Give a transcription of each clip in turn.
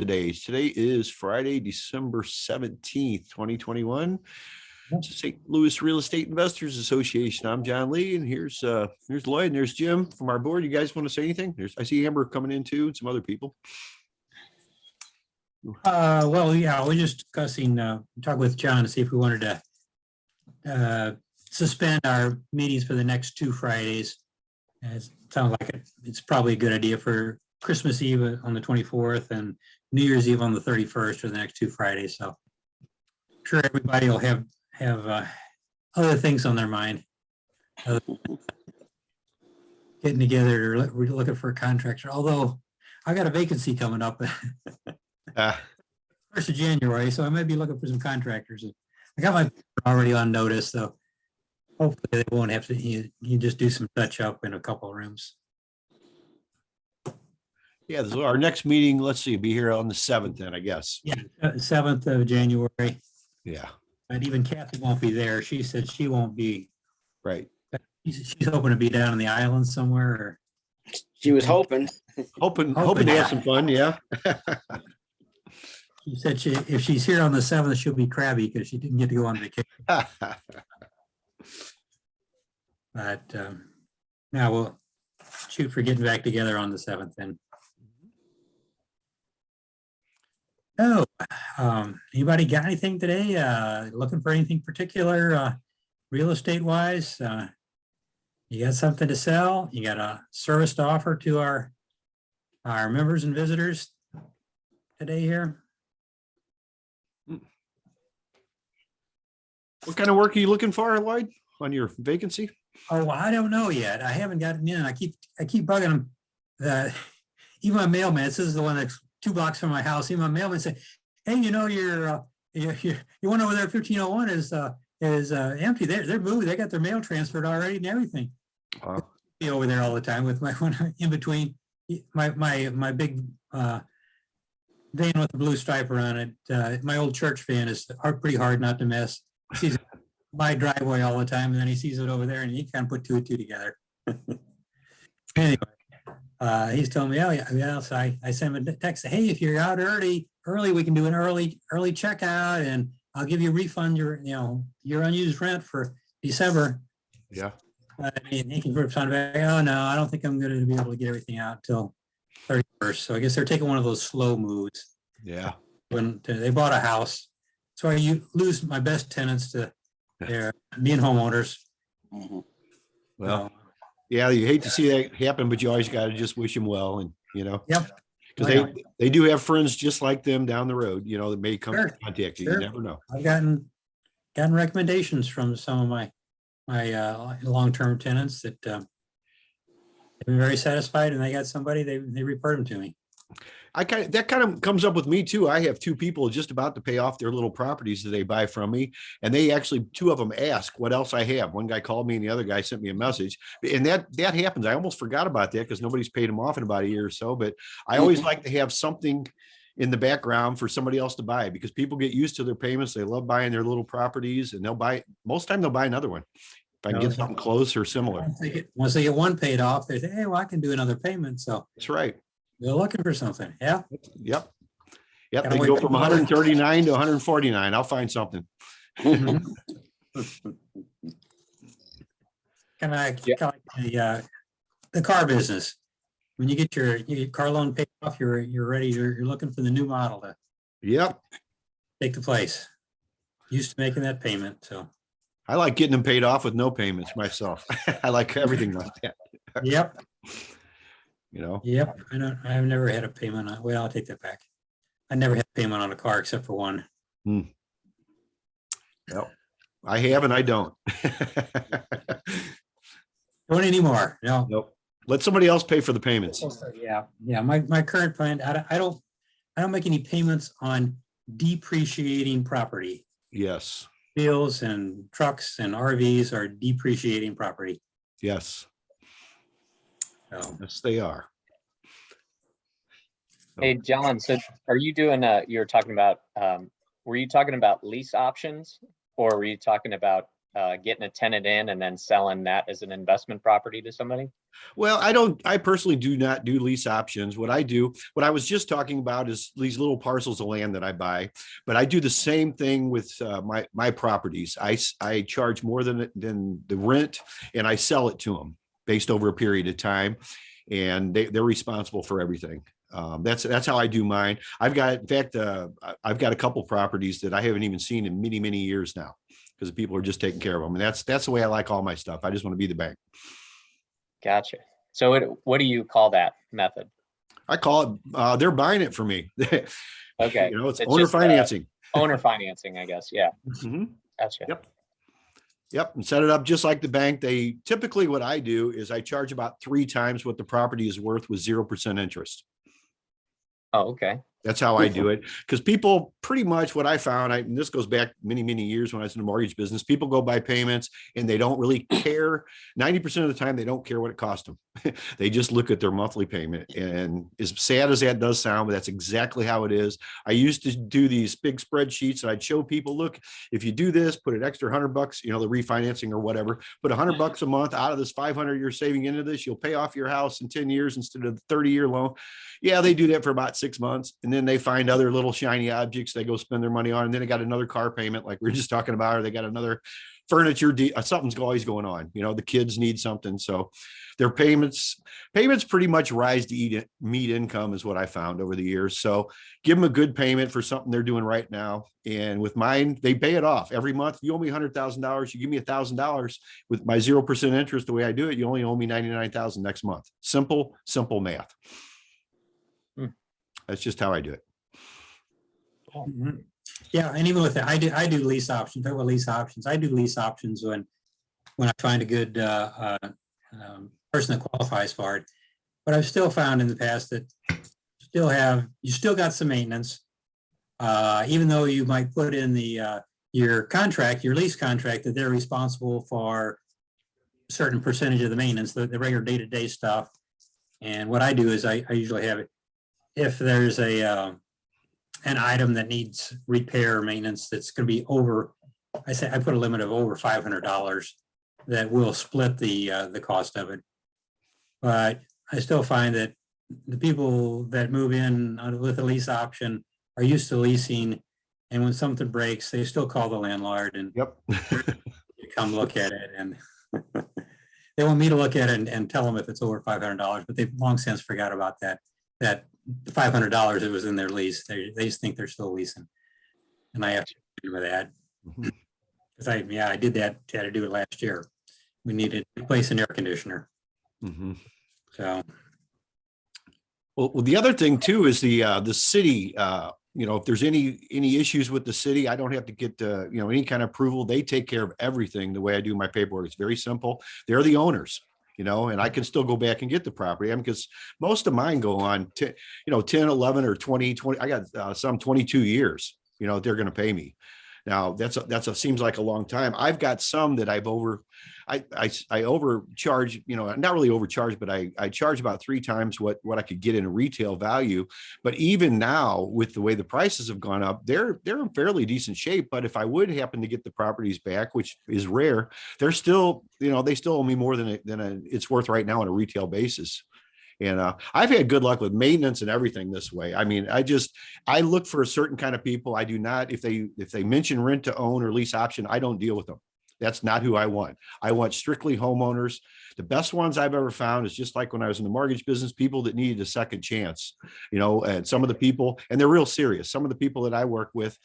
today. Today is Friday, December 17th, 2021. St. Louis Real Estate Investors Association. I'm John Lee, and here's Lloyd, and there's Jim from our board. You guys want to say anything? I see Amber coming in too, and some other people. Well, yeah, we're just discussing, talk with John to see if we wanted to suspend our meetings for the next 2 Fridays. It sounds like it's probably a good idea for Christmas Eve on the 24th and New Year's Eve on the 31st for the next 2 Fridays. So I'm sure everybody will have other things on their mind. Getting together or looking for a contractor, although I got a vacancy coming up 1st of January, so I might be looking for some contractors. I got my already on notice, so hopefully they won't have to, you just do some touch up in a couple of rooms. Yeah, so our next meeting, let's see, be here on the 7th then, I guess. Yeah, 7th of January. Yeah. But even Kathy won't be there. She said she won't be. Right. She's hoping to be down on the island somewhere. Or she was hoping to have some fun. Yeah. She said if she's here on the 7th, she'll be crabby because she didn't get to go on vacation. But now we'll shoot for getting back together on the 7th then. Oh, anybody got anything today? Looking for anything particular real estate wise? You got something to sell? You got a service to offer to our members and visitors today here? What kind of work are you looking for, Lloyd, on your vacancy? Oh, well, I don't know yet. I haven't gotten in. I keep bugging them. Even my mailman, this is the one that's 2 blocks from my house. Even my mailman say, "Hey, you know, your one over there, 1501 is empty. They're moving. They got their mail transferred already and everything." Be over there all the time with my one in between my big van with the blue stripe around it. My old church van is pretty hard not to miss. Sees my driveway all the time, and then he sees it over there, and he kind of put 2 and 2 together. Anyway, he's telling me, "Oh yeah." So I sent him a text. Hey, if you're out early, we can do an early checkout, and I'll give you a refund your unused rent for December. Yeah. And he can respond back, "Oh no, I don't think I'm going to be able to get everything out till 31st." So I guess they're taking one of those slow moves. Yeah. When they bought a house, so I lose my best tenants to their being homeowners. Mm-hmm. Well, yeah, you hate to see that happen, but you always got to just wish them well, and Yep. because they do have friends just like them down the road, that may come contact you. Sure. You never know. I've gotten recommendations from some of my long-term tenants that have been very satisfied, and they got somebody, they referred them to me. That kind of comes up with me too. I have 2 people just about to pay off their little properties that they buy from me. And they actually, 2 of them ask what else I have. One guy called me and the other guy sent me a message. And that happens. I almost forgot about that because nobody's paid them off in about a year or so. But I always like to have something in the background for somebody else to buy, because people get used to their payments. They love buying their little properties, and most of the time they'll buy another one if I can get something close or similar. Once they get one paid off, they say, "Hey, well, I can do another payment." So that's right. They're looking for something. Yeah. Yep. They go from 139 to 149. I'll find something. Kind of like the car business. When you get your car loan paid off, you're ready. You're looking for the new model to take the place. Used to making that payment. So I like getting them paid off with no payments myself. I like everything like that. Yep. Yep. I've never had a payment on. Well, I'll take that back. I never had a payment on a car except for one. Yep. I have, and I don't. Don't anymore. No. Nope. Let somebody else pay for the payments. Yeah. My current plan. I don't make any payments on depreciating property. Yes. Bills and trucks and RVs are depreciating property. Yes. So. Yes, they are. Hey, John, so are you doing, were you talking about lease options, or were you talking about getting a tenant in and then selling that as an investment property to somebody? Well, I personally do not do lease options. What I was just talking about is these little parcels of land that I buy, but I do the same thing with my properties. I charge more than the rent, and I sell it to them based over a period of time, and they're responsible for everything. That's how I do mine. In fact, I've got a couple properties that I haven't even seen in many, many years now because people are just taking care of them. And that's the way I like all my stuff. I just want to be the bank. Gotcha. So what do you call that method? I call it, they're buying it for me. Okay. It's owner just, financing. Owner financing, I guess. Yeah. Mhm. Gotcha. Yep. And set it up just like the bank. They typically, what I do is I charge about 3 times what the property is worth with 0% interest. Oh, okay. That's how I do it. Because people pretty much what I found, and this goes back many, many years when I was in the mortgage business, people go by payments and they don't really care. 90% of the time, they don't care what it cost them. They just look at their monthly payment. And as sad as that does sound, but that's exactly how it is. I used to do these big spreadsheets and I'd show people, look, if you do this, put an extra $100, the refinancing or whatever, put $100 a month out of this 500 you're saving into this, you'll pay off your house in 10 years instead of the 30-year loan. Yeah, they do that for about 6 months. And then they find other little shiny objects they go spend their money on. And then they got another car payment like we were just talking about, or they got another furniture, something's always going on. The kids need something. So their payments pretty much rise to meet income is what I found over the years. So give them a good payment for something they're doing right now. And with mine, they pay it off every month. You owe me $100,000. You give me $1,000 with my 0% interest. The way I do it, you only owe me $99,000 next month. Simple math. That's just how I do it. Mhm. Yeah, and even with that, I do lease options. Talk about lease options. I do lease options when I find a good person that qualifies for it. But I've still found in the past that you still got some maintenance, even though you might put in your lease contract, that they're responsible for a certain percentage of the maintenance, the regular day-to-day stuff. And what I do is I usually have it. If there's an item that needs repair or maintenance that's going to be over, I put a limit of over $500 that will split the cost of it. But I still find that the people that move in with a lease option are used to leasing, and when something breaks, they still call the landlord and Yep. come look at it. And they want me to look at it and tell them if it's over $500, but they've long since forgot about that the $500 that was in their lease. They just think they're still leasing, and I have to do with that because I did that. Had to do it last year. We needed to replace an air conditioner. Mm-hmm. So, well, the other thing too is the city. If there's any issues with the city, I don't have to get any kind of approval. They take care of everything. The way I do my paperwork, it's very simple. They're the owners. And I can still go back and get the property. Because most of mine go on 10, 11 or 20. I got some 22 years, they're going to pay me. Now seems like a long time. I've got some that I overcharge, not really overcharge, but I charge about 3 times what I could get in a retail value. But even now, with the way the prices have gone up, they're in fairly decent shape. But if I would happen to get the properties back, which is rare, they're still, they still owe me more than it's worth right now on a retail basis. And I've had good luck with maintenance and everything this way. I look for a certain kind of people. I do not, if they mention rent to own or lease option, I don't deal with them. That's not who I want. I want strictly homeowners. The best ones I've ever found is just like when I was in the mortgage business, people that needed a second chance, and some of the people, and they're real serious. Some of the people that I work with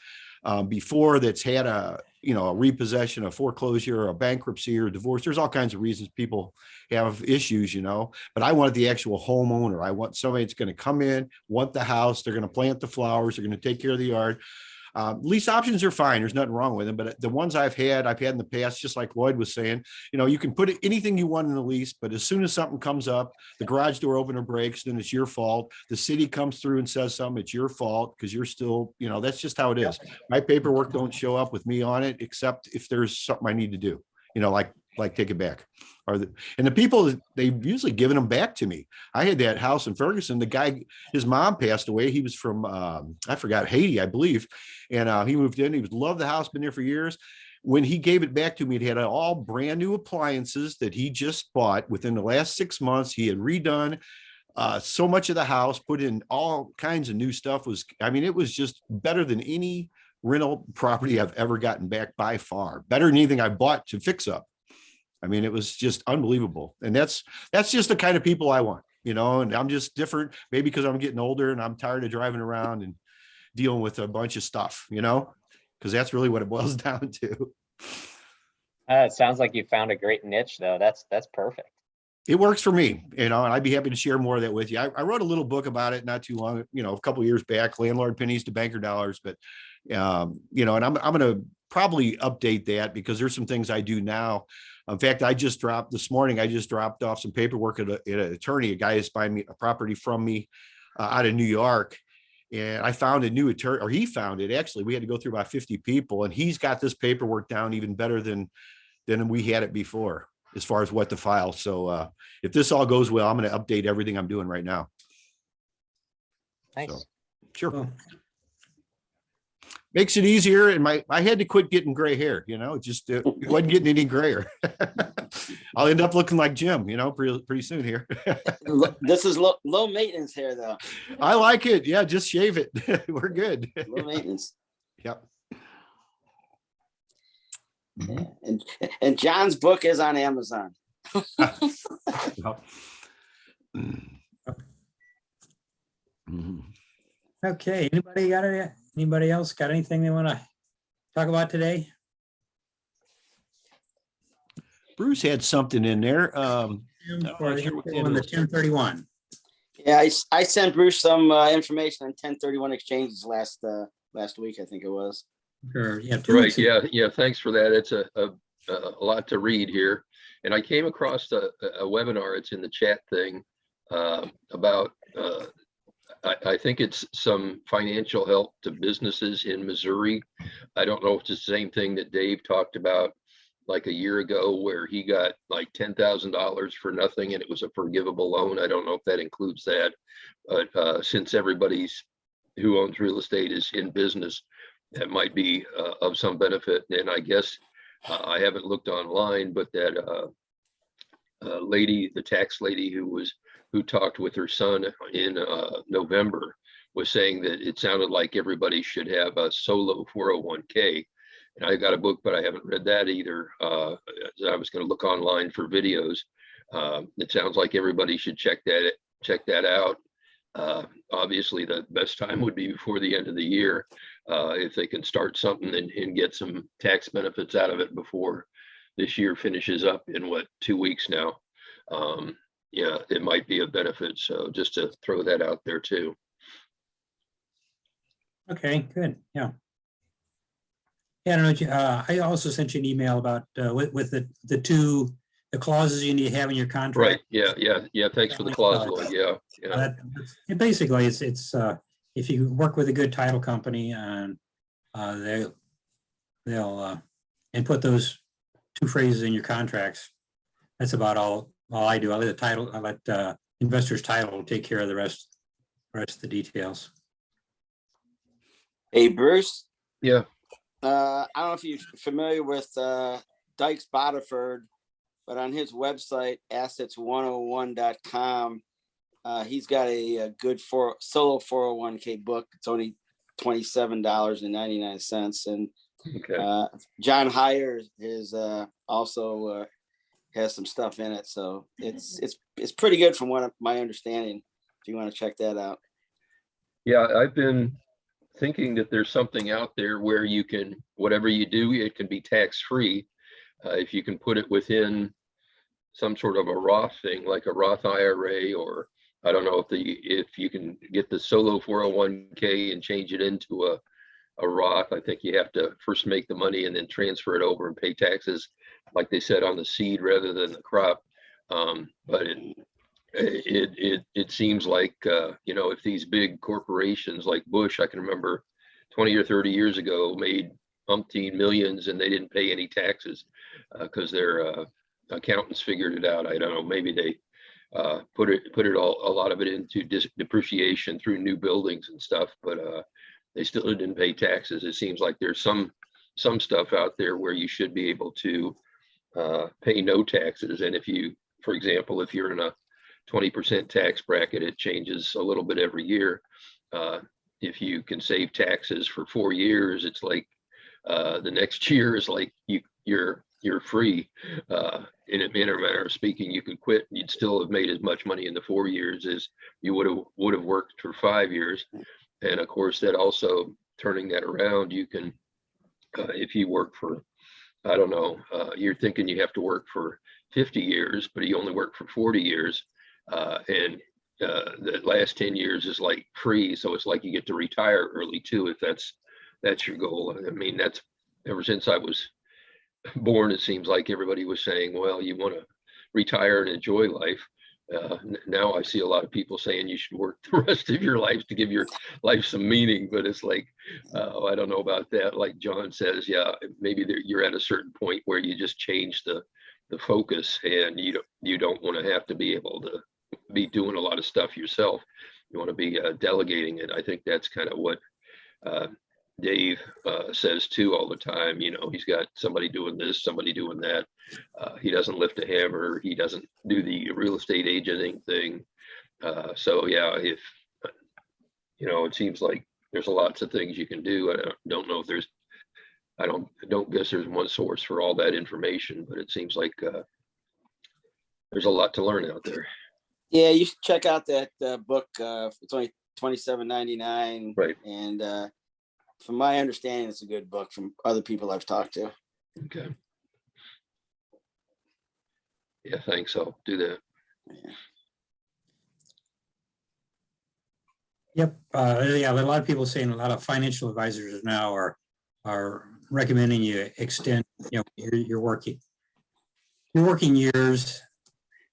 before that's had a repossession, a foreclosure, or a bankruptcy or a divorce. There's all kinds of reasons people have issues, but I want the actual homeowner. I want somebody that's going to come in, want the house. They're going to plant the flowers. They're going to take care of the yard. Lease options are fine. There's nothing wrong with them. But the ones I've had in the past, just like Lloyd was saying, you can put anything you want in the lease, but as soon as something comes up, the garage door opener breaks, then it's your fault. The city comes through and says something, it's your fault because you're still, that's just how it is. My paperwork don't show up with me on it, except if there's something I need to do, like take it back. And the people, they've usually given them back to me. I had that house in Ferguson. The guy, his mom passed away. He was from, I forgot, Haiti, I believe. And he moved in. He loved the house, been there for years. when he gave it back to me, it had all brand new appliances that he just bought within the last 6 months. He had redone so much of the house, put in all kinds of new stuff. It was just better than any rental property I've ever gotten back by far. Better than anything I bought to fix up. It was just unbelievable. And that's just the kind of people I want, and I'm just different, maybe because I'm getting older and I'm tired of driving around and dealing with a bunch of stuff, because that's really what it boils down to. It sounds like you found a great niche though. That's perfect. It works for me, and I'd be happy to share more of that with you. I wrote a little book about it not too long, a couple of years back, Landlord Pennies to Banker Dollars. But, and I'm going to probably update that because there's some things I do now. In fact, this morning, I just dropped off some paperwork at an attorney, a guy is buying me a property from me out of New York. And I found a new attorney, or he found it. Actually, we had to go through about 50 people, and he's got this paperwork down even better than we had it before, as far as what to file. So if this all goes well, I'm going to update everything I'm doing right now. Nice. So, sure. Cool. Makes it easier. And I had to quit getting gray hair, it wasn't getting any grayer. I'll end up looking like Jim, pretty soon here. This is low maintenance hair though. I like it. Yeah, just shave it. We're good. Low maintenance. Yep. Yeah. And John's book is on Amazon. Yep. Mhm. Okay, anybody else got anything they want to talk about today? Bruce had something in there. For not sure what that on the is. 1031. Yeah, I sent Bruce some information on 1031 exchanges last week, I think it was. Sure, yeah. 2 Right, weeks ago. yeah, thanks for that. It's a lot to read here. And I came across a webinar, it's in the chat thing, about, I think it's some financial help to businesses in Missouri. I don't know if it's the same thing that Dave talked about like a year ago, where he got like $10,000 for nothing and it was a forgivable loan. I don't know if that includes that, but since everybody's who owns real estate is in business, that might be of some benefit. And I guess I haven't looked online, but that lady, the tax lady who talked with her son in November, was saying that it sounded like everybody should have a solo 401k. And I got a book, but I haven't read that either. I was going to look online for videos. It sounds like everybody should check that out. Obviously, the best time would be before the end of the year, if they can start something and get some tax benefits out of it before this year finishes up in 2 weeks now. Yeah, it might be a benefit. So just to throw that out there too. Okay, good. Yeah. Yeah, I don't know. I also sent you an email about with the clauses you need to have in your contract. Right. Yeah. Thanks for the clause, Lloyd. Yeah. Basically, it's if you work with a good title company and they'll input those 2 phrases in your contracts. That's about all I do. I let investors title take care of the rest of the details. Hey, Bruce. Yeah. I don't know if you're familiar with Dykes Botiford, but on his website, assets101.com, he's got a good solo 401k book. It's only $27.99. And Okay. John Heyer is also has some stuff in it. So it's pretty good from what my understanding, if you want to check that out. Yeah, I've been thinking that there's something out there where you can, whatever you do, it can be tax-free. If you can put it within some sort of a Roth thing, like a Roth IRA, or I don't know if you can get the solo 401k and change it into a Roth. I think you have to first make the money and then transfer it over and pay taxes, like they said, on the seed rather than the crop. But it seems like, if these big corporations like Bush, I can remember 20 or 30 years ago, made umpteen millions and they didn't pay any taxes because their accountants figured it out. I don't know, maybe they put a lot of it into depreciation through new buildings and stuff, but they still didn't pay taxes. It seems like there's some some stuff out there where you should be able to pay no taxes. And if you, for example, if you're in a 20% tax bracket, it changes a little bit every year. If you can save taxes for 4 years, it's like the next year is like you're free. In a manner of speaking, you could quit. You'd still have made as much money in the 4 years as you would have worked for 5 years. And of course, that also turning that around, you can, if you work for, I don't know, you're thinking you have to work for 50 years, but you only work for 40 years. And the last 10 years is like free. So it's like you get to retire early too, if that's your goal. I mean, that's ever since I was born, it seems like everybody was saying, well, you want to retire and enjoy life. Now I see a lot of people saying you should work the rest of your life to give your life some meaning, but it's like, I don't know about that. Like John says, yeah, maybe you're at a certain point where you just change the focus, and you don't want to have to be able to be doing a lot of stuff yourself. You want to be delegating it. I think that's kind of what Dave says too all the time. You know, he's got somebody doing this, somebody doing that. He doesn't lift a hammer. He doesn't do the real estate agenting thing. So yeah, if you know, it seems like there's lots of things you can do. I don't know if there's, I don't guess there's one source for all that information, but it seems like there's a lot to learn out there. Yeah, you should check out that book. It's only $27.99. Right. And from my understanding, it's a good book from other people I've talked to. Okay. Yeah, thanks. I'll do that. Yeah. Yep. Yeah, a lot of people saying, a lot of financial advisors now are recommending you extend, you know, your working years,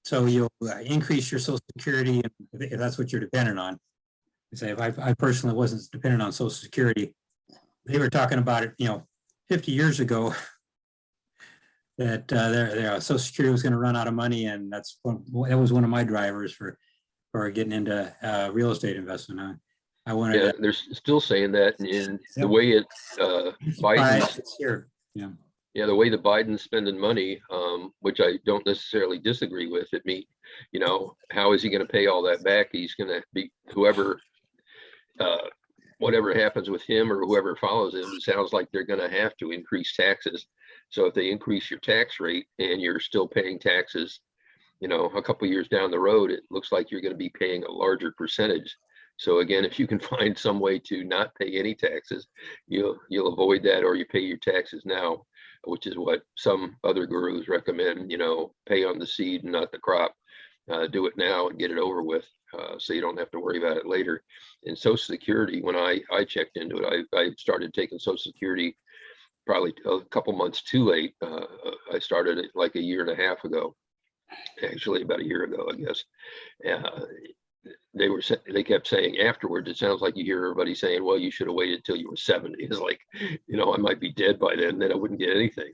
so you'll increase your Social Security if that's what you're dependent on. Say, if I personally wasn't dependent on Social Security, they were talking about it, you know, 50 years ago, that their Social Security was going to run out of money, and that was one of my drivers for getting into real estate investment. I wanted Yeah, to, they're still saying that, and the Yep. way it Biden's, it's here. Yeah. yeah, the way the Biden's spending money, which I don't necessarily disagree with. It mean, you know, how is he going to pay all that back? He's going to be whoever, whatever happens with him or whoever follows him. It sounds like they're going to have to increase taxes. So if they increase your tax rate and you're still paying taxes, you know, a couple of years down the road, it looks like you're going to be paying a larger percentage. So again, if you can find some way to not pay any taxes, you'll avoid that, or you pay your taxes now, which is what some other gurus recommend. You know, pay on the seed and not the crop. Do it now and get it over with, so you don't have to worry about it later. And Social Security, when I checked into it, I started taking Social Security probably a couple months too late. I started it like a year and a half ago, actually about a year ago, I guess. They kept saying afterwards, it sounds like you hear everybody saying, well, you should have waited till you were 70. It's like, you know, I might be dead by then I wouldn't get anything.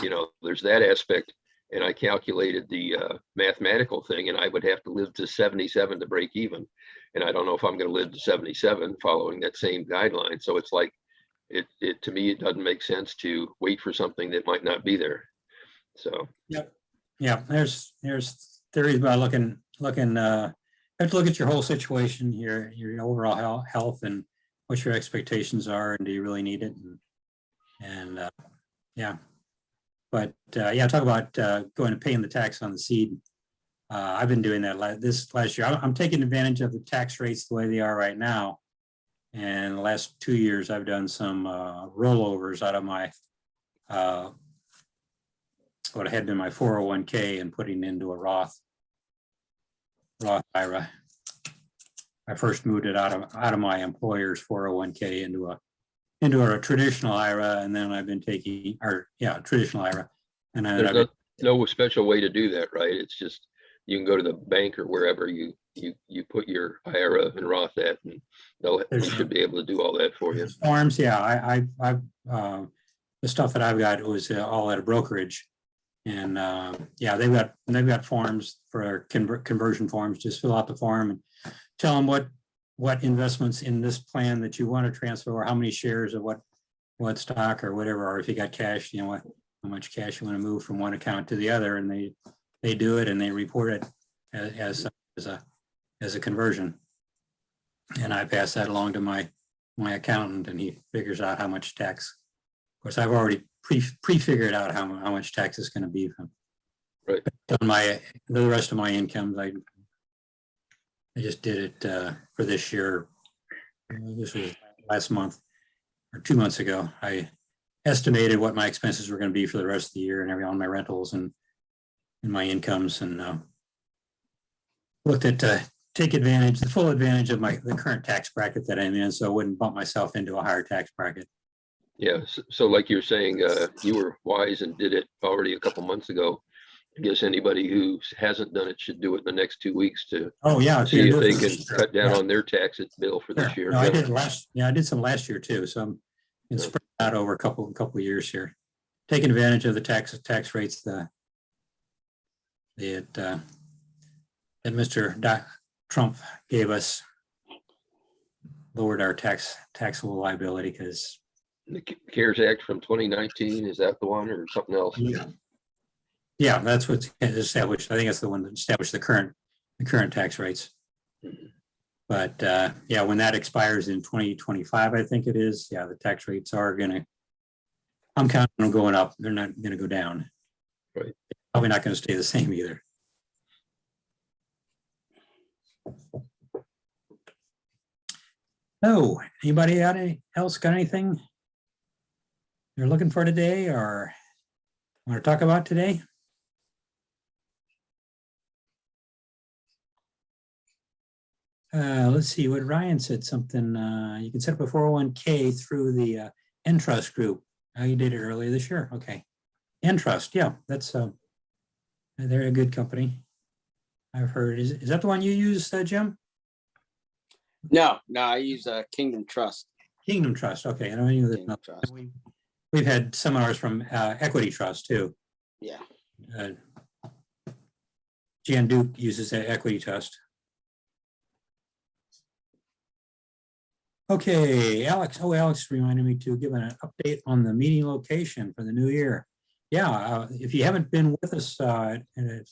You know, there's that aspect. And I calculated the mathematical thing, and I would have to live to 77 to break even. And I don't know if I'm going to live to 77 following that same guideline. So it's like, it to me, it doesn't make sense to wait for something that might not be there. So. Yep. Yeah. There's theories about looking. You have to look at your whole situation, your overall health, and what your expectations are, and do you really need it? And yeah. But yeah, talk about going and paying the tax on the seed. I've been doing that this last year. I'm taking advantage of the tax rates the way they are right now. And the last 2 years, I've done some rollovers out of my what had been my 401k and putting into a Roth IRA. I first moved it out of my employer's 401k into a traditional IRA, and then I've been taking, traditional IRA. And then There's no special way to do that, right? It's just, you can go to the bank or wherever you put your IRA and Roth at, and they should be able to do all that for you. Forms, yeah. I've the stuff that I've got was all at a brokerage, and yeah, they've got forms for conversion forms. Just fill out the form and tell them what investments in this plan that you want to transfer, or how many shares of what stock or whatever, or if you got cash, you know, what, how much cash you want to move from one account to the other, and they do it and they report it as a conversion. And I pass that along to my accountant, and he figures out how much tax. Of course, I've already pre-figured out how much tax is going to be from. Right. On the rest of my incomes, I just did it for this year. This was last month or 2 months ago. I estimated what my expenses were going to be for the rest of the year and every on my rentals and my incomes, and looked at take advantage, the full advantage of the current tax bracket that I'm in, so I wouldn't bump myself into a higher tax bracket. Yeah, so like you're saying, you were wise and did it already a couple months ago. I guess anybody who hasn't done it should do it in the next 2 weeks to Oh, yeah. see if they can cut down on their tax bill for this Sure. year. No, I did I did some last year too, so I'm gonna spread that over a couple of years here. Taking advantage of the tax rates that Mr. Trump gave us, lowered our taxable liability because. The CARES Act from 2019, is that the one or something else? Yeah, that's what's established. I think that's the one that established the current tax rates. But yeah, when that expires in 2025, I think it is. Yeah, the tax rates are gonna. I'm counting on them going up. They're not gonna go down. Right. Probably not gonna stay the same either. Oh, anybody else got anything you're looking for today or want to talk about today? Let's see what Ryan said something. You can set up a 401k through the Entrust group. You did it earlier this year. Okay. Entrust. Yeah, that's they're a good company. I've heard. Is that the one you use, Jim? No, I use Kingdom Trust. Kingdom Trust. Okay. I don't know Kingdom Trust. We've had seminars from Equity Trust too. Yeah. Jan Duke uses that Equity Trust. Okay, Alex. Oh, Alex reminded me to give an update on the meeting location for the new year. Yeah, if you haven't been with us for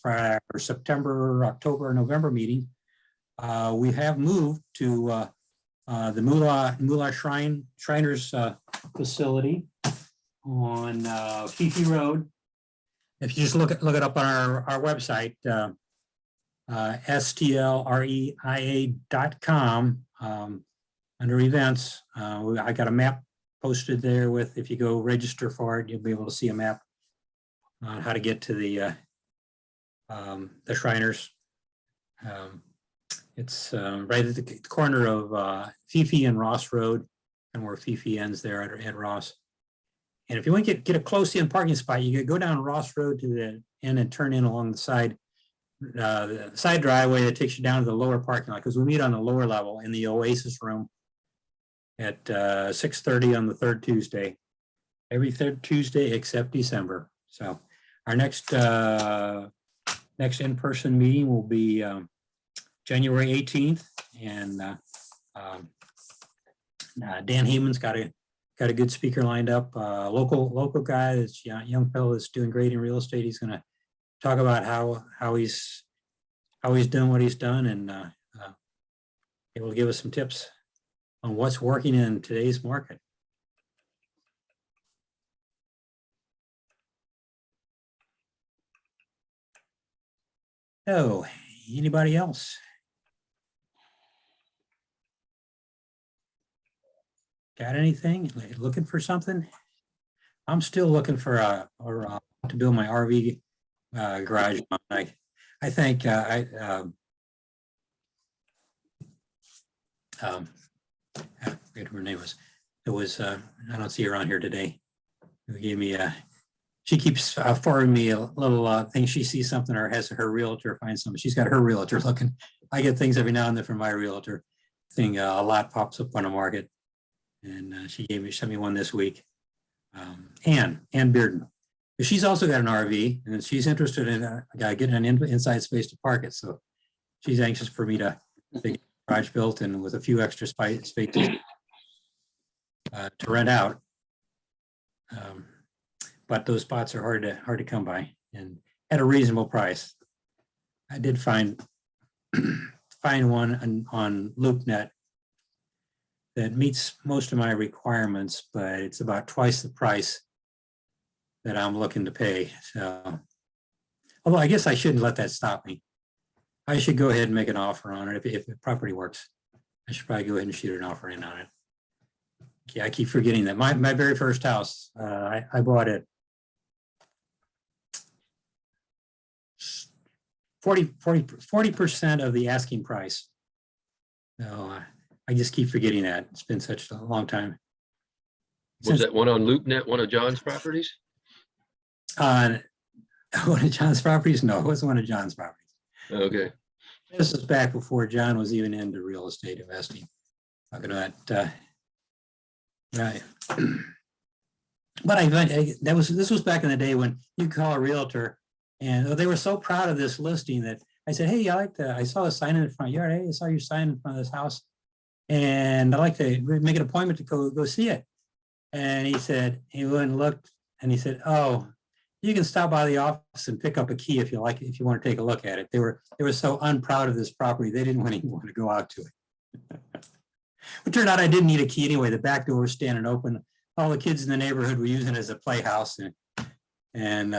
our September, October, November meeting, we have moved to the Moolah Shriners facility on Fifi Road. If you just look it up on our website, STLREIA.com. Under events, I got a map posted there with, if you go register for it, you'll be able to see a map on how to get to the Shriners. It's right at the corner of Fifi and Ross Road, and where Fifi ends there at Ross. And if you want to get a close-in parking spot, you could go down Ross Road to the end and turn in along the side driveway that takes you down to the lower parking lot, because we meet on the lower level in the Oasis room at 6:30 on the third Tuesday, every third Tuesday except December. So our next in-person meeting will be January 18th, and Dan Heyman's got a good speaker lined up. Local guy, this young fellow that's doing great in real estate. He's going to talk about how he's done what he's done, and it will give us some tips on what's working in today's market. So, anybody else? Got anything? Looking for something? I'm still looking for to build my RV garage. I think I forget who her name was. It was I don't see her on here today. Who gave me she keeps forwarding me a little thing. She sees something or has her realtor find something. She's got her realtor looking. I get things every now and then from my realtor. Thing a lot pops up on the market, and she sent me one this week. Ann Bearden. She's also got an RV, and she's interested in getting an inside space to park it. So she's anxious for me to get a garage built and with a few extra spaces to rent out. But those spots are hard to come by and at a reasonable price. I did find one on LoopNet that meets most of my requirements, but it's about twice the price that I'm looking to pay. So, although I guess I shouldn't let that stop me. I should go ahead and make an offer on it if the property works. I should probably go ahead and shoot an offer in on it. Yeah, I keep forgetting that. My very first house, I bought it 40% of the asking price. So I just keep forgetting that. It's been such a long time. Was that one on LoopNet, one of John's properties? One of John's properties? No, it wasn't one of John's properties. Okay. This is back before John was even into real estate investing. Talking about right. But this was back in the day when you call a realtor, and they were so proud of this listing that I said, "Hey, I saw a sign in the front yard. Hey, I saw your sign in front of this house, and I'd like to make an appointment to go see it." And he went and looked, and he said, "Oh, you can stop by the office and pick up a key if you like, if you want to take a look at it." They were so unproud of this property, they didn't even want to go out to it. It turned out I didn't need a key anyway. The back door was standing open. All the kids in the neighborhood were using it as a playhouse, and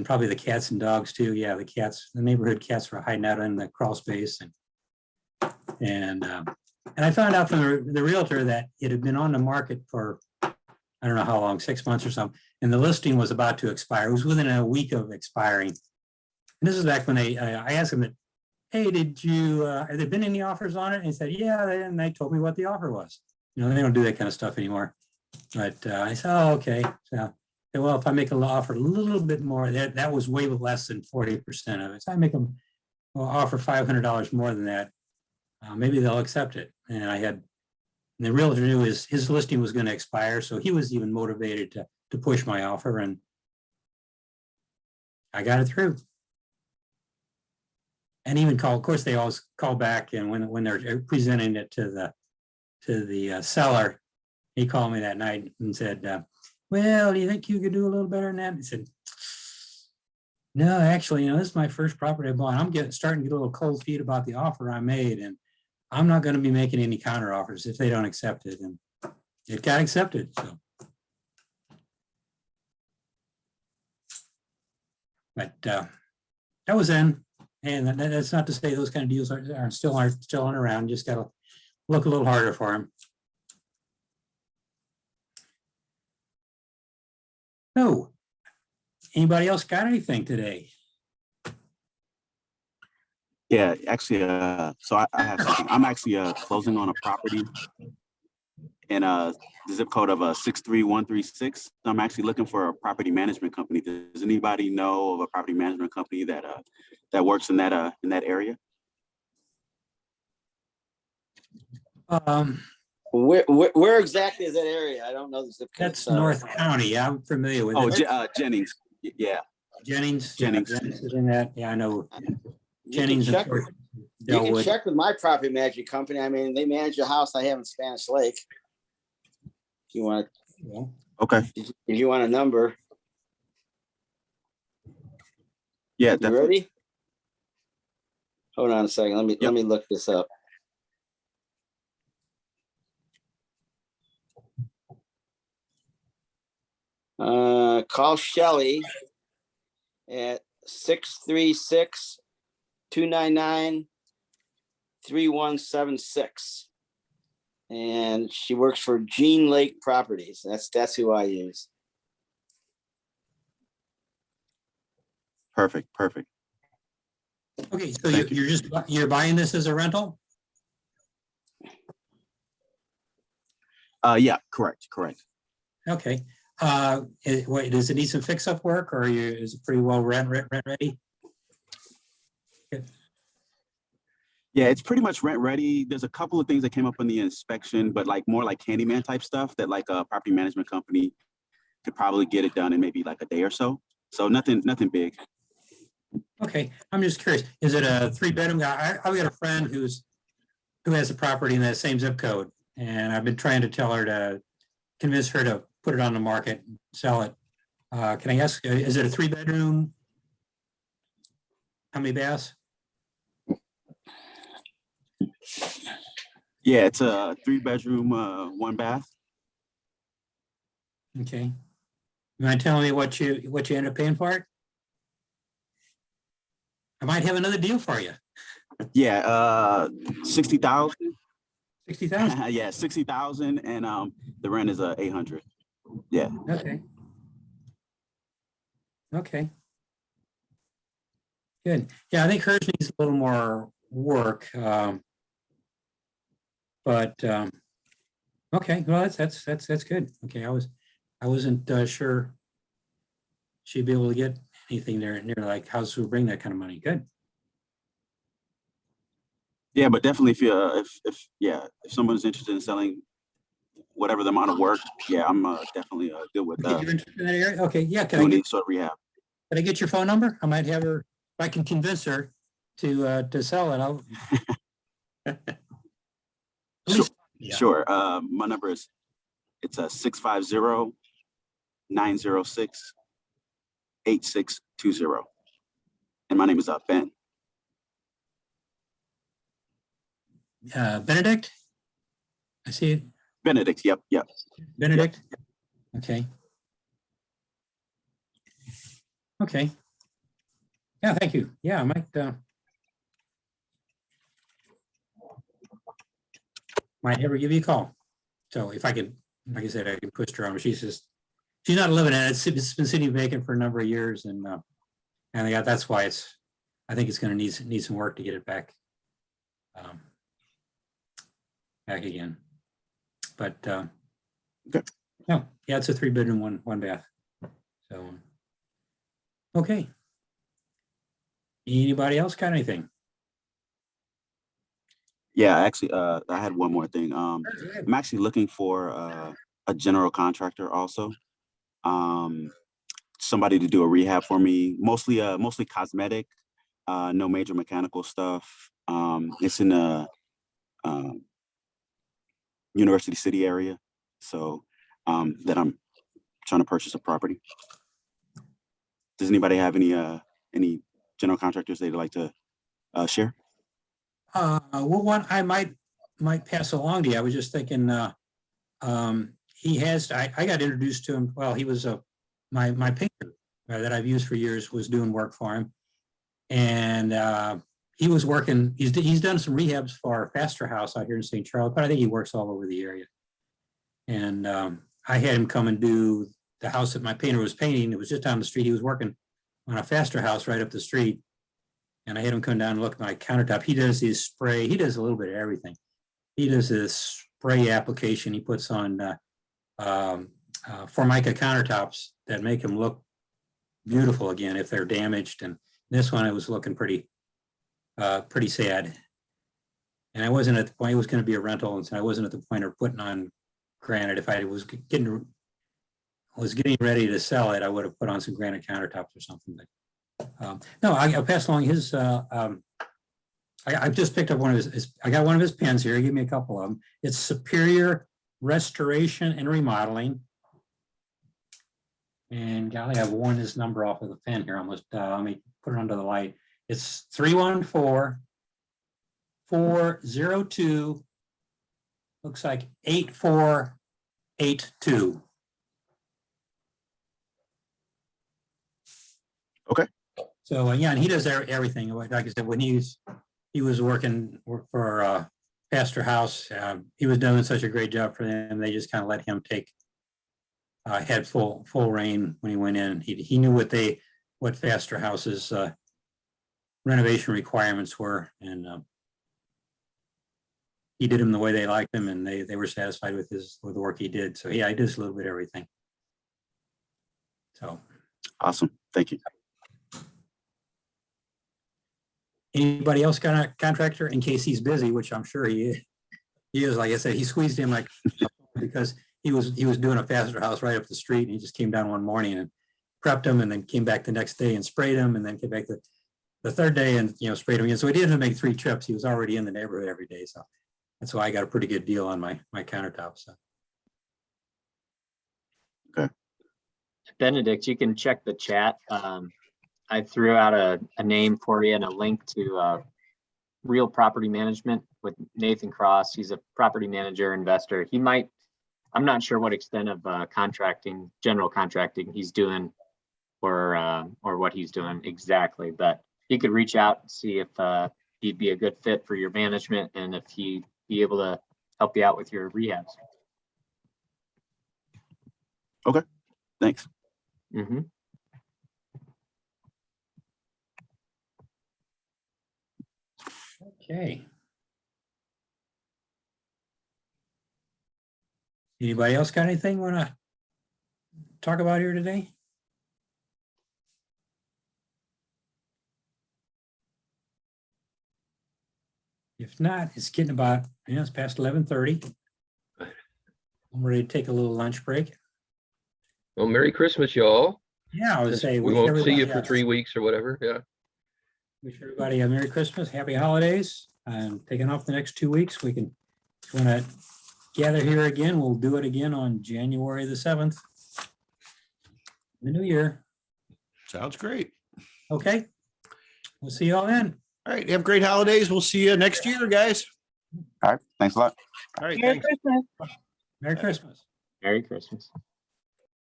probably the cats and dogs too. Yeah, the neighborhood cats were hiding out in the crawl space, and I found out from the realtor that it had been on the market for I don't know how long, 6 months or something, and the listing was about to expire. It was within a week of expiring. And this is back when I asked him that, "Hey, have there been any offers on it?" And he said, "Yeah," and they told me what the offer was. You know, they don't do that kind of stuff anymore. But I said, "Oh, okay." So, well, if I make an offer a little bit more, that was way less than 40% of it. So I make them offer $500 more than that. Maybe they'll accept it. And the realtor knew his listing was going to expire, so he was even motivated to push my offer, and I got it through. And even of course, they always call back, and when they're presenting it to the seller, he called me that night and said, "Well, do you think you could do a little better than that?" He said, "No, actually, this is my first property I bought. I'm starting to get a little cold feet about the offer I made, and I'm not going to be making any counter offers if they don't accept it." And it got accepted. So, but that was then, and that's not to say those kind of deals still aren't around. Just got to look a little harder for them. So, anybody else got anything today? Yeah, actually, so I have something. I'm actually closing on a property in the zip code of 63136. I'm actually looking for a property management company. Does anybody know of a property management company that works in that area? Where exactly is that area? I don't know the zip code. That's North County. I'm familiar with it. Oh, Jennings. Yeah. Jennings. Jennings. Yeah, Jennings is in that. Yeah, I know. You can Jennings. check with my property management company. I mean, they manage a house I have in Spanish Lake. If you want, Okay. if you want a number, Yeah, you definitely. ready? Hold on a second. Let me look this up. Call Shelley at 636-299-3176. And she works for Jean Lake Properties. That's who I use. Perfect. Okay, so you're buying this as a rental? Yeah, correct. Okay. Wait, does it need some fix-up work, or is it pretty well rent ready? Yeah, it's pretty much rent ready. There's a couple of things that came up in the inspection, but more like handyman type stuff that like a property management company could probably get it done in maybe like a day or so. So nothing big. Okay, I'm just curious. Is it a 3-bedroom? I've got a friend who has a property in that same zip code, and I've been trying to convince her to put it on the market, and sell it. Can I ask, is it a 3-bedroom? How many baths? Yeah, it's a 3-bedroom, 1 bath. Okay. You mind telling me what you end up paying for it? I might have another deal for you. Yeah, 60,000. 60,000. Yeah, 60,000, and the rent is 800. Yeah. Okay. Okay. Good. Yeah, I think hers needs a little more work. But okay, well, that's good. Okay, I wasn't sure she'd be able to get anything there near like houses who bring that kind of money. Good. Yeah, but definitely if someone's interested in selling whatever the amount of work, yeah, I'm definitely good with Okay, you're interested in that area? Okay, yeah. Can I doing get any sort of rehab. your phone number? I might have her. If I can convince her to sell it, I'll. At least- yeah. Sure. My number is 650-906-8620. And my name is Ben. Benedict? I see it. Benedict. Yep. Benedict? Okay. Okay. Yeah, thank you. Yeah, I might have her give you a call. So if I could, like I said, I can push her on. She's not living in it. It's been sitting vacant for a number of years, and yeah, that's why I think it's going to need some work to get it back back again. But Okay. no, yeah, it's a 3-bedroom, one bath. So okay. Anybody else got anything? Yeah, actually, I had one more thing. I'm actually looking for a general contractor also. Somebody to do a rehab for me, mostly cosmetic, no major mechanical stuff. It's in a University City area, so that I'm trying to purchase a property. Does anybody have any general contractors they'd like to share? Well, one I might pass along to you. I was just thinking, he has. I got introduced to him. Well, he was my painter that I've used for years was doing work for him, and he was working. He's done some rehabs for Faster House out here in St. Charles, but I think he works all over the area. And I had him come and do the house that my painter was painting. It was just down the street. He was working on a Faster House right up the street. And I had him come down and look at my countertop. He does his spray. He does a little bit of everything. He does this spray application he puts on Formica countertops that make them look beautiful again if they're damaged. And this one, it was looking pretty sad. And I wasn't at the point, it was going to be a rental. And so I wasn't at the point of putting on granite. If I was getting ready to sell it, I would have put on some granite countertops or something. But no, I'll pass along his. I've just picked up one of his. I got one of his pens here. He gave me a couple of them. It's Superior Restoration and Remodeling. And golly, I've worn his number off of the pen here almost. Let me put it under the light. It's 314-402. Looks like 8482. Okay. So yeah, and he does everything. Like I said, when he was working for Pastor House, he was doing such a great job for them. They just kind of let him had full reign when he went in. He knew what Pastor House's renovation requirements were, and he did them the way they liked them, and they were satisfied with the work he did. So yeah, he does a little bit of everything. So awesome, thank you. Anybody else got a contractor in case he's busy, which I'm sure he is. Like I said, he squeezed him like because he was doing a Faster House right up the street, and he just came down one morning and prepped him, and then came back the next day and sprayed him, and then came back the third day and sprayed him again. So he didn't make 3 trips. He was already in the neighborhood every day. So that's why I got a pretty good deal on my countertop. So Benedict, you can check the chat. I threw out a name for you and a link to Real Property Management with Nathan Cross. He's a property manager, investor. He might, I'm not sure what extent of contracting, general contracting he's doing or what he's doing exactly, but he could reach out and see if he'd be a good fit for your management and if he'd be able to help you out with your rehabs. Thanks. Mm-hmm. Okay. Anybody else got anything want to talk about here today? If not, it's getting about, it's past 11:30. I'm ready to take a little lunch break. Well, Merry Christmas, y'all. Yeah, I would Since say. we wish won't see you everybody for 3 weeks or whatever. Yeah. Wish everybody a Merry Christmas, Happy Holidays, and taking off the next 2 weeks. We can, if you want to gather here again, we'll do it again on January the 7th. The new year. Sounds great. Okay. We'll see you all then. All right. Have great holidays. We'll see you next year, guys. All right. Thanks a lot. All right. Merry Thanks. Christmas. Merry Christmas. Merry Christmas.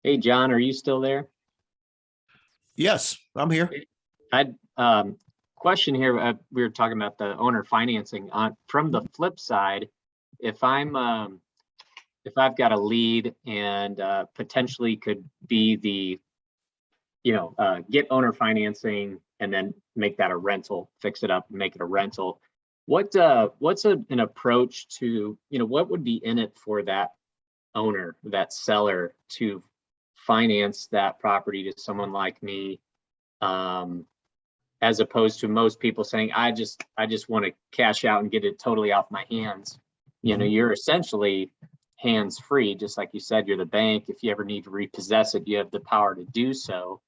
Hey, John, are you still there? Yes, I'm here. I'd question here. We were talking about the owner financing. On from the flip side, if I've got a lead and potentially could be the, get owner financing and then make that a rental, fix it up, and make it a rental. What's an approach to, what would be in it for that owner, that seller, to finance that property to someone like me, as opposed to most people saying, I just want to cash out and get it totally off my hands. You're essentially hands-free, just like you said, you're the bank. If you ever need to repossess it, you have the power to do so.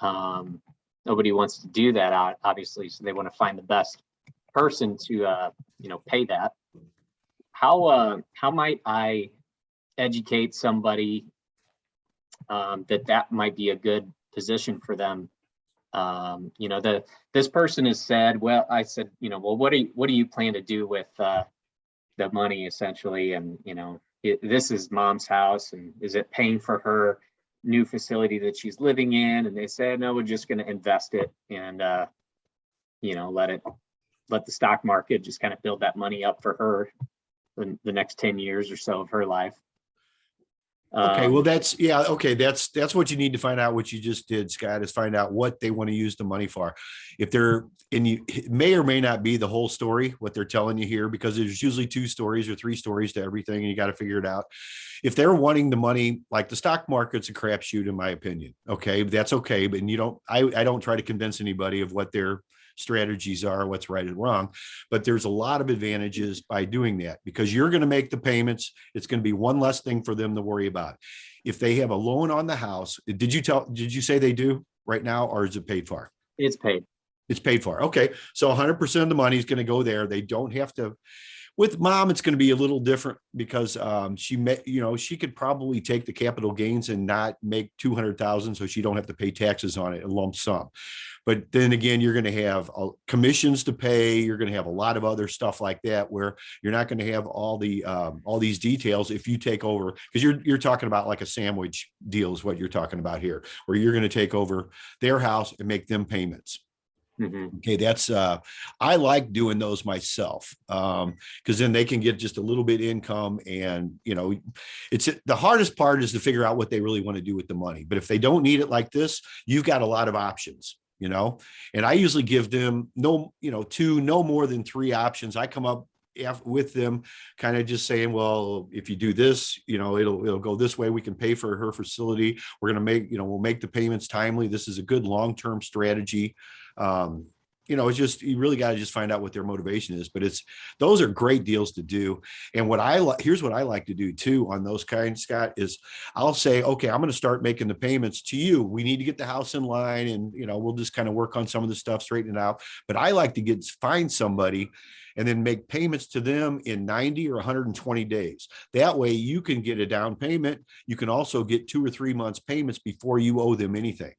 Nobody wants to do that, obviously, so they want to find the best person to pay that. How might I educate somebody that might be a good position for them? This person has said, well, I said, well, what do you plan to do with the money, essentially? And this is mom's house, and is it paying for her new facility that she's living in? And they said, no, we're just going to invest it and let the stock market just kind of build that money up for her in the next 10 years or so of her life. Okay, well, that's what you need to find out. What you just did, Scott, is find out what they want to use the money for. If they're, and it may or may not be the whole story, what they're telling you here, because there's usually 2 stories or 3 stories to everything, and you got to figure it out. If they're wanting the money, like the stock market's a crapshoot, in my opinion. Okay, that's okay, but I don't try to convince anybody of what their strategies are, what's right and wrong, but there's a lot of advantages by doing that, because you're going to make the payments. It's going to be one less thing for them to worry about. If they have a loan on the house, did you say they do right now, or is it paid for? It's paid. It's paid for. Okay. So 100% of the money is going to go there. They don't have to. With mom, it's going to be a little different, because she could probably take the capital gains and not make 200,000, so she don't have to pay taxes on it, a lump sum. But then again, you're going to have commissions to pay. You're going to have a lot of other stuff like that, where you're not going to have all these details if you take over, because you're talking about like a sandwich deal is what you're talking about here, where you're going to take over their house and make them payments. Mm-hmm. Okay, that's I like doing those myself, because then they can get just a little bit income, and it's the hardest part is to figure out what they really want to do with the money. But if they don't need it like this, you've got a lot of options, and I usually give them no more than 3 options. I come up with them kind of just saying, well, if you do this, it'll go this way. We can pay for her facility. We're going to we'll make the payments timely. This is a good long-term strategy. you know, it's just, you really got to just find out what their motivation is, but those are great deals to do. And here's what I like to do too on those kinds, Scott, is I'll say, okay, I'm going to start making the payments to you. We need to get the house in line, and, you know, we'll just kind of work on some of the stuff, straighten it out. But I like to find somebody and then make payments to them in 90 or 120 days. That way you can get a down payment. You can also get 2 or 3 months payments before you owe them anything,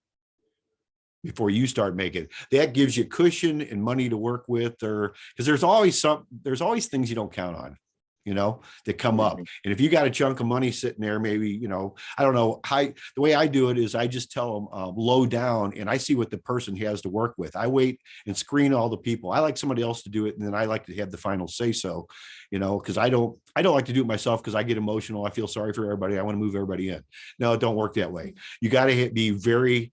before you start making. That gives you cushion and money to work with, or because there's always things you don't count on, you know, that come up. And if you got a chunk of money sitting there, maybe, you know, I don't know how, the way I do it is I just tell them low down, and I see what the person has to work with. I wait and screen all the people. I like somebody else to do it, and then I like to have the final say so, you know, because I don't like to do it myself, because I get emotional. I feel sorry for everybody. I want to move everybody in. No, it don't work that way. You got to be very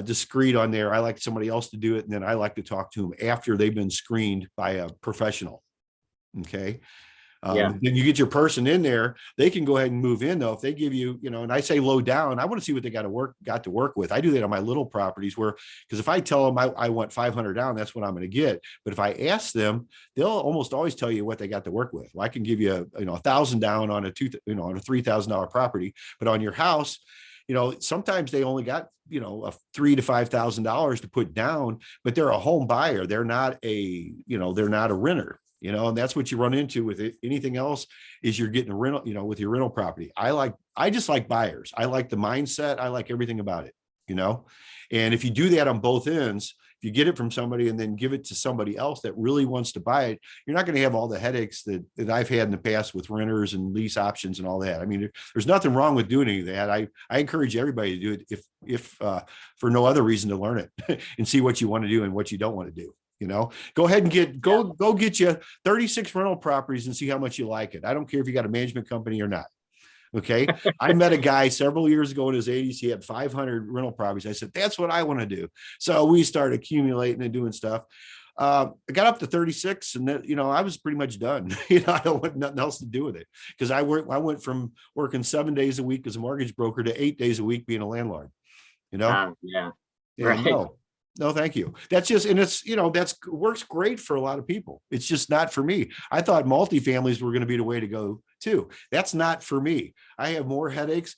discreet on there. I like somebody else to do it, and then I like to talk to them after they've been screened by a professional. Okay. Then you get your person in there, they can go ahead and move in though. If they give you, you know, and I say low down, I want to see what they got to work with. I do that on my little properties because if I tell them I want 500 down, that's what I'm going to get. But if I ask them, they'll almost always tell you what they got to work with. Well, I can give you, you know, 1,000 down on on a $3,000 property, but on your house, you know, sometimes they only got, you know, a $3,000 to $5,000 to put down, but they're a home buyer. They're not a renter, you know, and that's what you run into with it. Anything else is you're getting a rental, you know, with your rental property. I just like buyers. I like the mindset. I like everything about it, you know, and if you do that on both ends, if you get it from somebody and then give it to somebody else that really wants to buy it, you're not going to have all the headaches that I've had in the past with renters and lease options and all that. I mean, there's nothing wrong with doing any of that. I encourage everybody to do it if for no other reason, to learn it and see what you want to do and what you don't want to do. You know, go ahead and go get you 36 rental properties and see how much you like it. I don't care if you got a management company or not. Okay. I met a guy several years ago in his 80s. He had 500 rental properties. I said, that's what I want to do. So we started accumulating and doing stuff. I got up to 36, and then, you know, I was pretty much done. You know, I don't want nothing else to do with it, because I went from working 7 days a week as a mortgage broker to 8 days a week being a landlord, you know? Yeah. And Right. No, thank you. That's just, and it's, you know, works great for a lot of people. It's just not for me. I thought multifamilies were going to be the way to go too. That's not for me. I have more headaches.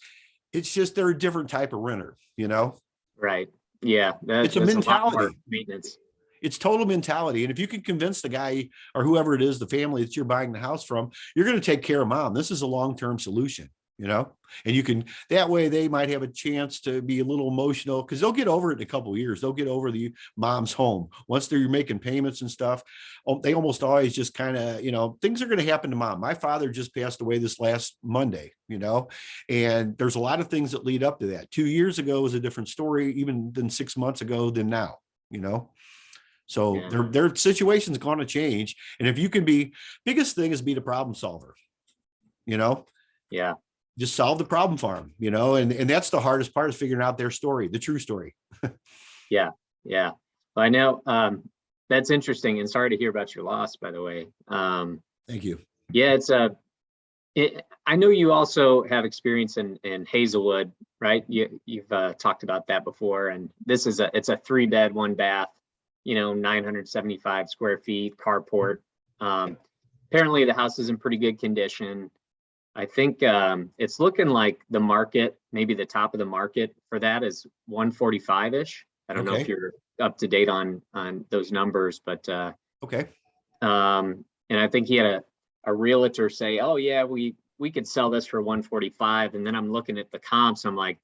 It's just, they're a different type of renter, you know? Right. Yeah. It's a lot more mentality. maintenance. It's total mentality. And if you can convince the guy or whoever it is, the family that you're buying the house from, you're going to take care of mom. This is a long-term solution, you know, and you can, that way they might have a chance to be a little emotional, because they'll get over it in a couple of years. They'll get over the mom's home once they're making payments and stuff. They almost always just kind of, you know, things are going to happen to mom. My father just passed away this last Monday, you know, and there's a lot of things that lead up to that. 2 years ago was a different story, even than 6 months ago than now, you know. So Yeah. their situation's going to change. And if you can biggest thing is be the problem solver, you know, Yeah. just solve the problem for them, you know, and that's the hardest part, is figuring out their story, the true story. Yeah. Yeah. Well, I know that's interesting, and sorry to hear about your loss, by the way. Thank you. Yeah, I know you also have experience in Hazelwood, right? You've talked about that before, and it's a 3-bed, 1-bath, you know, 975 square feet, carport. Apparently the house is in pretty good condition. I think it's looking like the market, maybe the top of the market for that is 145-ish. I don't know if you're up to date on those numbers, but Okay. and I think he had a realtor say, oh yeah, we could sell this for 145. And then I'm looking at the comps, I'm like,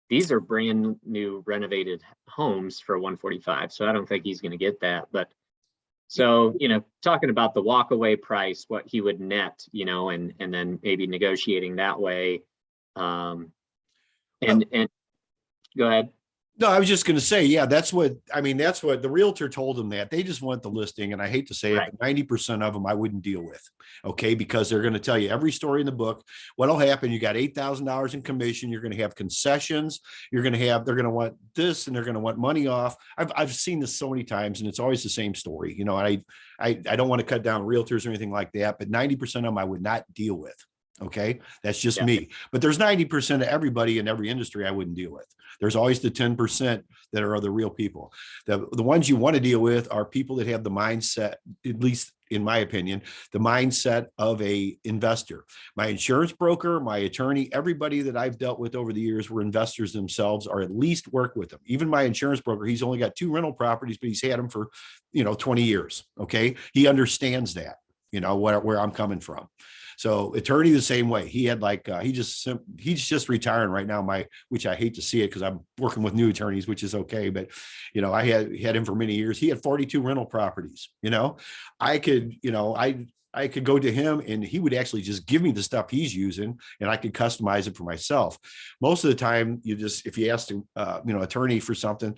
these are brand new renovated homes for 145. So I don't think he's going to get that. But so, you know, talking about the walkaway price, what he would net, you know, and then maybe negotiating that way. And go ahead. No, I was just going to say, yeah, that's what the realtor told them, that they just want the listing. And I hate to say it, but 90% of them I wouldn't deal with. Okay. Because they're going to tell you every story in the book. What'll happen? You got $8,000 in commission. You're going to have concessions. They're going to want this, and they're going to want money off. I've seen this so many times, and it's always the same story. You know, I don't want to cut down realtors or anything like that, but 90% of them I would not deal with. Okay, that's just Yeah. me. But there's 90% of everybody in every industry I wouldn't deal with. There's always the 10% that are the real people. The ones you want to deal with are people that have the mindset, at least in my opinion, the mindset of a investor. My insurance broker, my attorney, everybody that I've dealt with over the years were investors themselves, or at least work with them. Even my insurance broker, he's only got 2 rental properties, but he's had them for, 20 years. Okay. He understands that, where I'm coming from. So attorney the same way. He had he's just retiring right now. Which I hate to see it because I'm working with new attorneys, which is okay. But I had him for many years. He had 42 rental properties. I could go to him and he would actually just give me the stuff he's using and I could customize it for myself. Most of the time, if you ask attorney for something,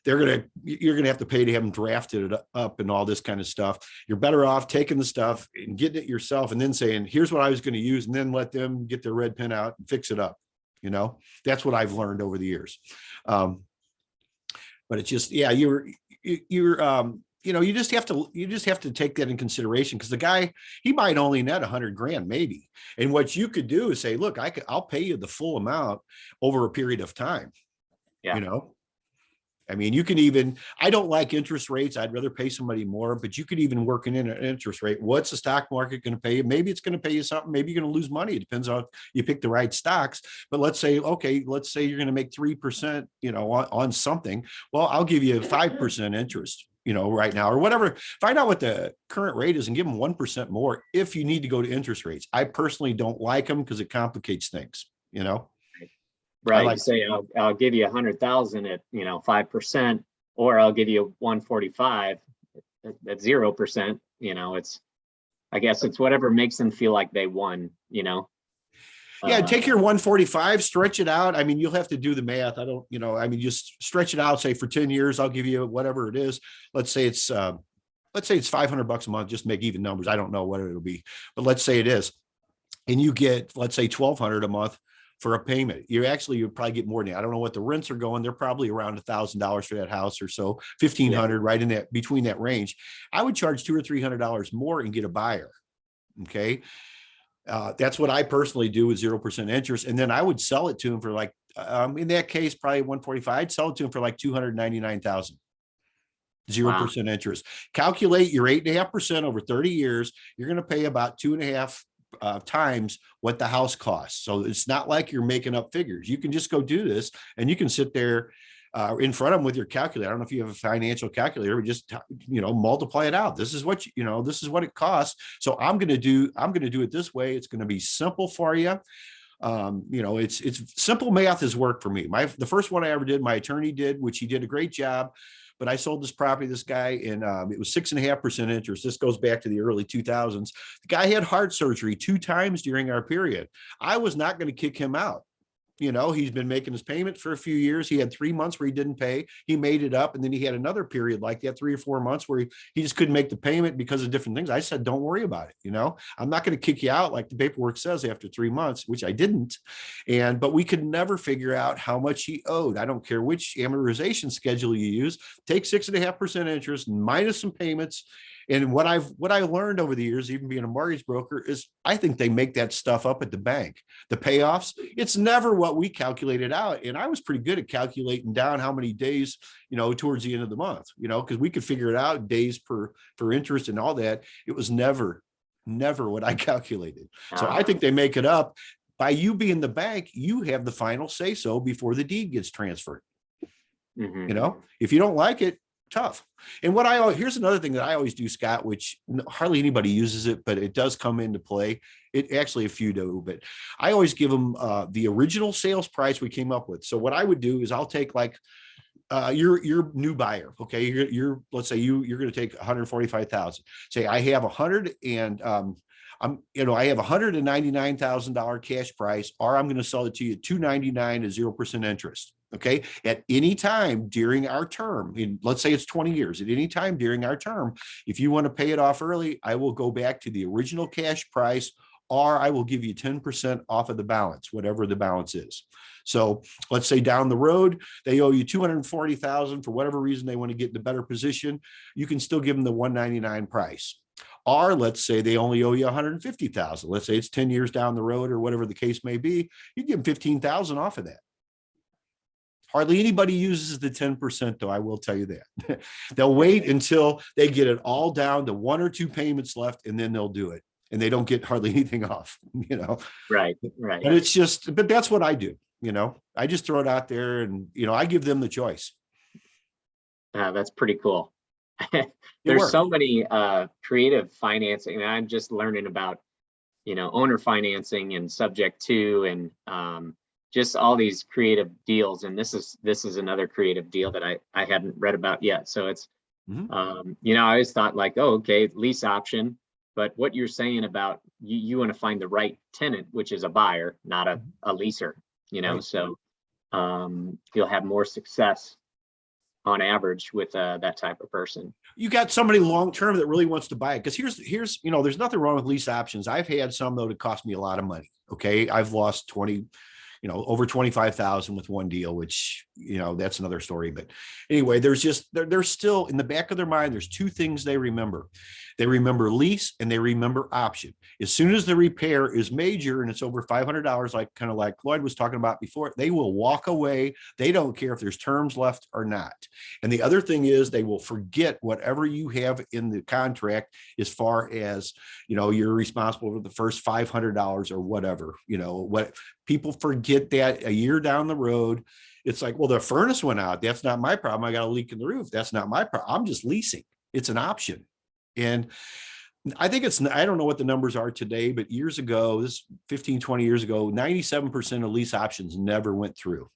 you're going to have to pay to have them drafted it up and all this kind of stuff. You're better off taking the stuff and getting it yourself and then saying, here's what I was going to use, and then let them get their red pen out and fix it up. That's what I've learned over the years. But it's just, yeah, you just have to take that in consideration, because the guy, he might only net 100 grand maybe. And what you could do is say, look, I'll pay you the full amount over a period of time. Yeah. I mean, you can even, I don't like interest rates. I'd rather pay somebody more, but you could even work in an interest rate. What's the stock market going to pay you? Maybe it's going to pay you something. Maybe you're going to lose money. It depends on you pick the right stocks. But let's say you're going to make 3%, on something. Well, I'll give you 5% interest, right now, or whatever. Find out what the current rate is and give them 1% more if you need to go to interest rates. I personally don't like them because it complicates things, Right. like- You say, I'll give you 100,000 at, 5%, or I'll give you 145 at 0%. I guess it's whatever makes them feel like they won, Yeah, take your 145, stretch it out. I mean, you'll have to do the math. Just stretch it out. Say for 10 years, I'll give you whatever it is. Let's say it's $500 a month, just make even numbers. I don't know what it'll be, but let's say it is. And you get, let's say $1,200 a month for a payment. You'd probably get more than that. I don't know what the rents are going. They're probably around $1,000 for that house or so, $1,500, right in that, between that range. I would charge $200 or $300 more and get a buyer. Okay. That's what I personally do with 0% interest. And then I would sell it to him for in that case, probably 145. I'd sell it to him for $299,000. 0% interest. Calculate your 8.5% over 30 years. You're going to pay about 2.5 times what the house costs. So it's not like you're making up figures. You can just go do this and you can sit there in front of them with your calculator. I don't know if you have a financial calculator, but just, multiply it out. This is what, this is what it costs. So I'm going to do it this way. It's going to be simple for you. It's simple math has worked for me. The first one I ever did, my attorney did, which he did a great job. But I sold this property, this guy, and it was 6.5% interest. This goes back to the early 2000s. The guy had heart surgery 2 times during our period. I was not going to kick him out. He's been making his payment for a few years. He had 3 months where he didn't pay. He made it up. And then he had another period like that, 3 or 4 months where he just couldn't make the payment because of different things. I said, don't worry about it. I'm not going to kick you out like the paperwork says after 3 months, which I didn't. But we could never figure out how much he owed. I don't care which amortization schedule you use. Take 6.5% interest minus some payments. And what I learned over the years, even being a mortgage broker, is I think they make that stuff up at the bank. The payoffs, it's never what we calculated out. And I was pretty good at calculating down how many days, towards the end of the month, because we could figure it out, days for interest and all that. It was never what I calculated. So I think they make it up. By you being the bank, you have the final say so before the deed gets transferred. Mm-hmm. If you don't like it, tough. And here's another thing that I always do, Scott, which hardly anybody uses it, but it does come into play. It actually, a few do, but I always give them the original sales price we came up with. So what I would do is I'll take your new buyer. Okay. Let's say you're going to take 145,000. Say I have 100 and I have $199,000 cash price, or I'm going to sell it to you at $299 at 0% interest. Okay. At any time during our term, let's say it's 20 years, at any time during our term, if you want to pay it off early, I will go back to the original cash price, or I will give you 10% off of the balance, whatever the balance is. So let's say down the road, they owe you $240,000 for whatever reason they want to get in a better position. You can still give them the $199 price. Or let's say they only owe you 150,000. Let's say it's 10 years down the road or whatever the case may be. You give them 15,000 off of that. Hardly anybody uses the 10% though. I will tell you that. They'll wait until they get it all down to 1 or 2 payments left, and then they'll do it. And they don't get hardly anything off, you know? Right. But it's just, but that's what I do. You know, I just throw it out there and, you know, I give them the choice. That's pretty cool. It There's works. so many creative financing, and I'm just learning about, you know, owner financing and subject to, and just all these creative deals. And this is another creative deal that I hadn't read about yet. So it's, you know, I always thought like, oh, okay, lease option. But what you're saying about you want to find the right tenant, which is a buyer, not a leaser, you know, Right. so you'll have more success on average with that type of person. You got somebody long-term that really wants to buy it. Because here's, you know, there's nothing wrong with lease options. I've had some though that cost me a lot of money. Okay. I've lost 20, you know, over 25,000 with one deal, which, you know, that's another story. But anyway, there's just, they're still in the back of their mind. There's 2 things they remember. They remember lease and they remember option. As soon as the repair is major and it's over $500, like kind of like Lloyd was talking about before, they will walk away. They don't care if there's terms left or not. And the other thing is they will forget whatever you have in the contract as far as, you know, you're responsible for the first $500 or whatever, you know, what people forget that a year down the road. It's like, well, the furnace went out. That's not my problem. I got a leak in the roof. That's not my problem. I'm just leasing. It's an option. And I think it's, I don't know what the numbers are today, but years ago, this 15, 20 years ago, 97% of lease options never went through.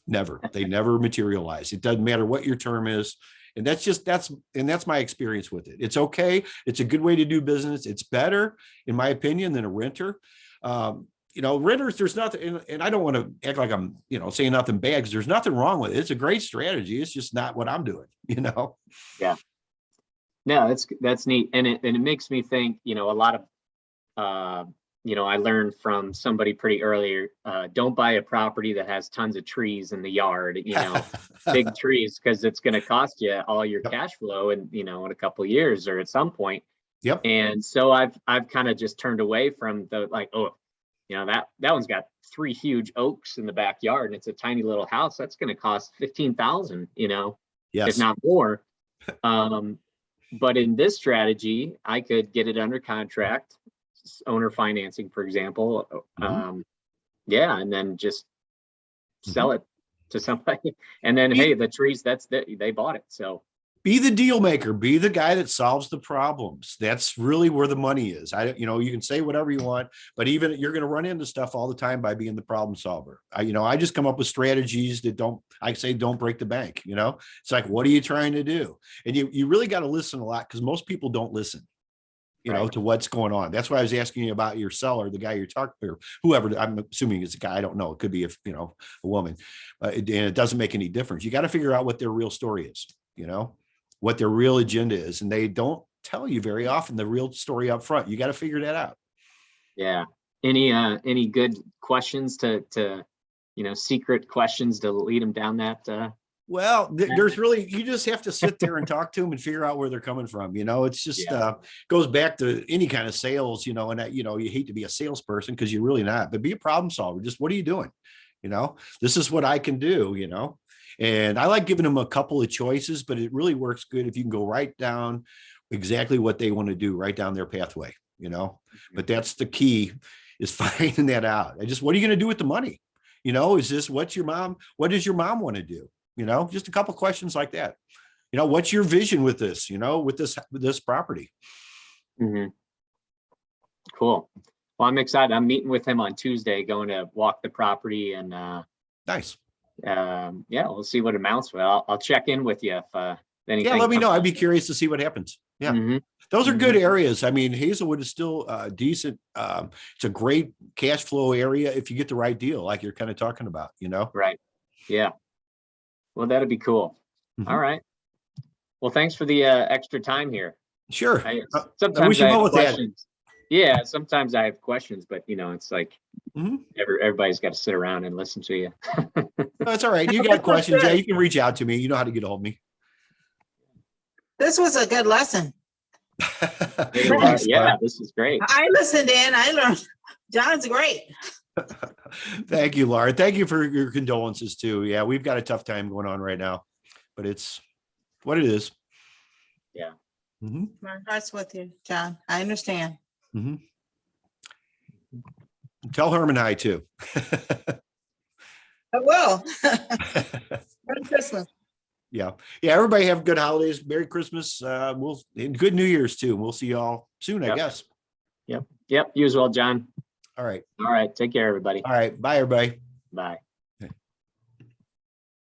Never. They never materialized. It doesn't matter what your term is. And that's my experience with it. It's okay. It's a good way to do business. It's better, in my opinion, than a renter. You know, renters, there's nothing, and I don't want to act like I'm, you know, saying nothing bad, because there's nothing wrong with it. It's a great strategy. It's just not what I'm doing, you know? Yeah. No, that's neat. And it makes me think, you know, a lot of, you know, I learned from somebody pretty earlier, don't buy a property that has tons of trees in the yard, you know, big trees, because it's going to cost you all your cash flow and, you know, in a couple of years or at some point. Yep. And so I've kind of just turned away from the, like, oh, you know, that one's got 3 huge oaks in the backyard and it's a tiny little house. That's going to cost 15,000, you know, Yes. if not more. But in this strategy, I could get it under contract, owner financing, for example. Yeah, and then just sell it to somebody. And then, hey, the trees, they bought it. So Be the deal maker, be the guy that solves the problems. That's really where the money is. You know, you can say whatever you want, but even you're going to run into stuff all the time by being the problem solver. You know, I just come up with strategies that don't break the bank. You know, it's like, what are you trying to do? And you really got to listen a lot, because most people don't listen, you know, to what's going on. That's why I was asking you about your seller, the guy you're talking to, whoever. I'm assuming it's a guy. I don't know. It could be a woman, and it doesn't make any difference. You got to figure out what their real story is, you know, what their real agenda is. And they don't tell you very often the real story up front. You got to figure that out. yeah. Any good questions to, you know, secret questions to lead them down that, Well, there's really, you just have to sit there and talk to them and figure out where they're coming from. You know, it's just goes back to any kind of sales, you know, and you know, you hate to be a salesperson because you're really not, but be a problem solver. Just, what are you doing? You know, this is what I can do, you know, and I like giving them a couple of choices, but it really works good if you can go right down exactly what they want to do, right down their pathway, you know, but that's the key, is finding that out. What are you going to do with the money? You know, what does your mom want to do? You know, just a couple of questions like that. You know, what's your vision with this, you know, with this property? Cool. Well, I'm excited. I'm meeting with him on Tuesday, going to walk the property, and Nice. yeah, we'll see what amounts. Well, I'll check in with you if anything. Yeah, let me know. comes I'd be up. curious to see what happens. Yeah. Those are good areas. I mean, Hazelwood is still decent. It's a great cash flow area if you get the right deal, like you're kind of talking about, you know? Right. Yeah. Well, that'd be cool. All right. Well, thanks for the extra time here. Sure. Sometimes wish you I well have with that. questions. Yeah, sometimes I have questions, but you know, it's like everybody's got to sit around and listen to you. That's all right. You got questions. Yeah, you can reach out to me. You know how to get a hold of me. This was a good lesson. Thanks, Yeah, Laura. this is great. I listened in, I learned, John's great. Thank you, Laura. Thank you for your condolences too. Yeah, we've got a tough time going on right now, but it's what it is. Yeah. Mhm, My heart's with you, John. I understand. mhm. Tell Herman hi too. I will. Merry Christmas. Yeah. Yeah. Everybody have good holidays. Merry Christmas. And good New Year's too. We'll see y'all soon, I Yep. guess. Yep, you as well, John. All right. All right, take care, everybody. All right. Bye, everybody. Bye.